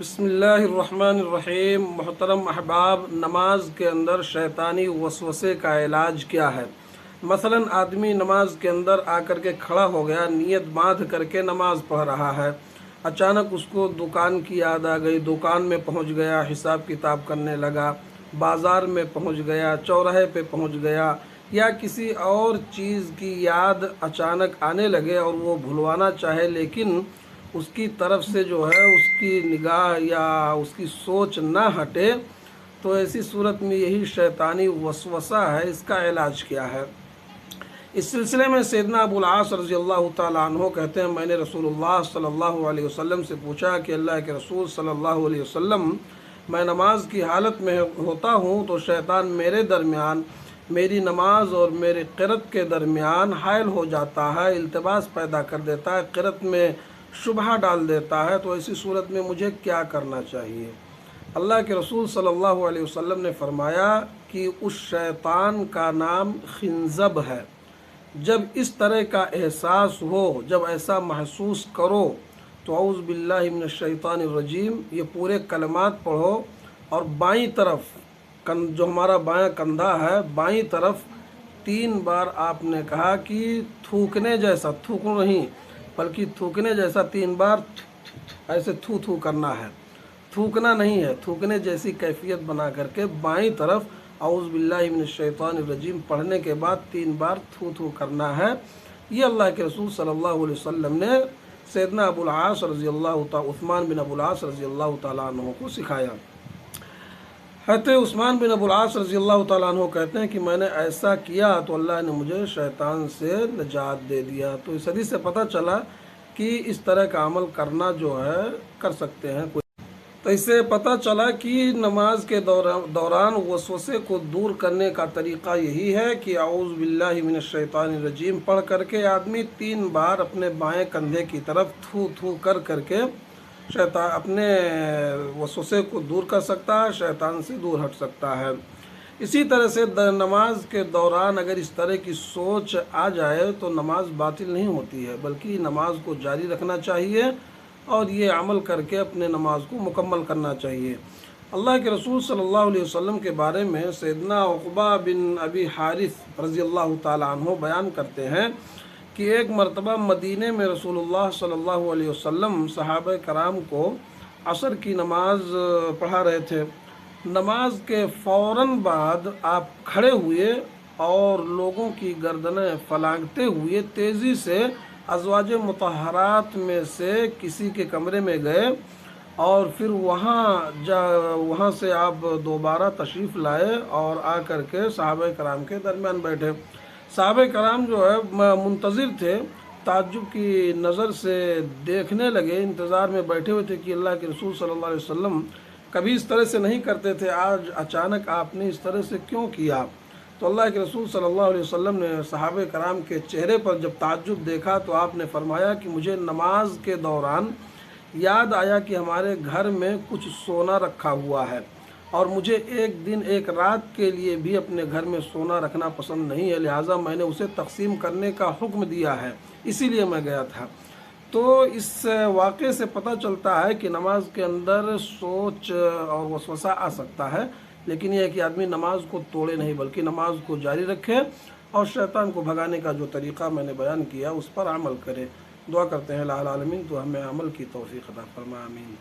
بسم اللہ الرحمن الرحیم۔ محترم احباب، نماز کے اندر شیطانی وسوسے کا علاج کیا ہے؟ مثلا آدمی نماز کے اندر آ کر کے کھڑا ہو گیا، نیت باندھ کر کے نماز پڑھ رہا ہے، اچانک اس کو دکان کی یاد آ گئی، دکان میں پہنچ گیا، حساب کتاب کرنے لگا، بازار میں پہنچ گیا، چوراہے پہ پہنچ گیا، یا کسی اور چیز کی یاد اچانک آنے لگے اور وہ بھلوانا چاہے لیکن اس کی طرف سے جو ہے اس کی نگاہ یا اس کی سوچ نہ ہٹے، تو ایسی صورت میں یہی شیطانی وسوسہ ہے۔ اس کا علاج کیا ہے؟ اس سلسلے میں سیدنا ابو العاص رضی اللہ تعالیٰ عنہ کہتے ہیں، میں نے رسول اللہ صلی اللہ علیہ وسلم سے پوچھا کہ اللہ کے رسول صلی اللہ علیہ وسلم، میں نماز کی حالت میں ہوتا ہوں تو شیطان میرے درمیان، میری نماز اور میرے قرأت کے درمیان حائل ہو جاتا ہے، التباس پیدا کر دیتا ہے، قرأت میں شبہہ ڈال دیتا ہے، تو ایسی صورت میں مجھے کیا کرنا چاہیے؟ اللہ کے رسول صلی اللہ علیہ وسلم نے فرمایا کہ اس شیطان کا نام خنزب ہے۔ جب اس طرح کا احساس ہو، جب ایسا محسوس کرو تو اعوذ باللہ من الشیطان الرجیم یہ پورے کلمات پڑھو، اور بائیں طرف جو ہمارا بایاں کندھا ہے، بائیں طرف 3 بار آپ نے کہا کہ تھوکنے جیسا، تھوک نہیں بلکہ تھوکنے جیسا 3 بار ایسے تھو کرنا ہے، تھوکنا نہیں ہے، تھوکنے جیسی کیفیت بنا کر کے بائیں طرف اعوذ باللہ من الشیطان الرجیم پڑھنے کے بعد 3 بار تھو کرنا ہے۔ یہ اللہ کے رسول صلی اللہ علیہ وسلم نے سیدنا ابو العاص رضی اللہ تعالیٰ عثمان بن ابو العاص رضی اللہ تعالیٰ عنہ کو سکھایا۔ حضرت عثمان بن ابو العاص رضی اللہ تعالیٰ عنہ کہتے ہیں کہ میں نے ایسا کیا تو اللہ نے مجھے شیطان سے نجات دے دیا۔ تو اس حدیث سے پتہ چلا کہ اس طرح کا عمل کرنا جو ہے کر سکتے ہیں۔ تو اس سے پتہ چلا کہ نماز کے دوران وسوسے کو دور کرنے کا طریقہ یہی ہے کہ اعوذ باللہ من الشیطان الرجیم پڑھ کر کے آدمی 3 بار اپنے بائیں کندھے کی طرف تھو کر کے شیطان اپنے وسوسے کو دور کر سکتا ہے، شیطان سے دور ہٹ سکتا ہے۔ اسی طرح سے نماز کے دوران اگر اس طرح کی سوچ آ جائے تو نماز باطل نہیں ہوتی ہے، بلکہ نماز کو جاری رکھنا چاہیے اور یہ عمل کر کے اپنے نماز کو مکمل کرنا چاہیے۔ اللہ کے رسول صلی اللہ علیہ وسلم کے بارے میں سیدنا عقبہ بن ابی حارث رضی اللہ تعالیٰ عنہ بیان کرتے ہیں کہ ایک مرتبہ مدینے میں رسول اللہ صلی اللہ علیہ وسلم صحابہ کرام کو عصر کی نماز پڑھا رہے تھے۔ نماز کے فوراً بعد آپ کھڑے ہوئے اور لوگوں کی گردنیں پھلانگتے ہوئے تیزی سے ازواج مطہرات میں سے کسی کے کمرے میں گئے، اور پھر وہاں سے آپ دوبارہ تشریف لائے اور آ کر کے صحابہ کرام کے درمیان بیٹھے۔ صحابہ کرام جو ہے منتظر تھے، تعجب کی نظر سے دیکھنے لگے، انتظار میں بیٹھے ہوئے تھے کہ اللہ کے رسول صلی اللہ علیہ وسلم کبھی اس طرح سے نہیں کرتے تھے، آج اچانک آپ نے اس طرح سے کیوں کیا؟ تو اللہ کے رسول صلی اللہ علیہ وسلم نے صحابہ کرام کے چہرے پر جب تعجب دیکھا تو آپ نے فرمایا کہ مجھے نماز کے دوران یاد آیا کہ ہمارے گھر میں کچھ سونا رکھا ہوا ہے، اور مجھے ایک دن ایک رات کے لیے بھی اپنے گھر میں سونا رکھنا پسند نہیں ہے، لہٰذا میں نے اسے تقسیم کرنے کا حکم دیا ہے، اسی لیے میں گیا تھا۔ تو اس واقعے سے پتہ چلتا ہے کہ نماز کے اندر سوچ اور وسوسہ آ سکتا ہے، لیکن یہ ہے کہ آدمی نماز کو توڑے نہیں بلکہ نماز کو جاری رکھے اور شیطان کو بھگانے کا جو طریقہ میں نے بیان کیا اس پر عمل کرے۔ دعا کرتے ہیں الہ العالمین تو ہمیں عمل کی توفیق عطا فرمائے، آمین۔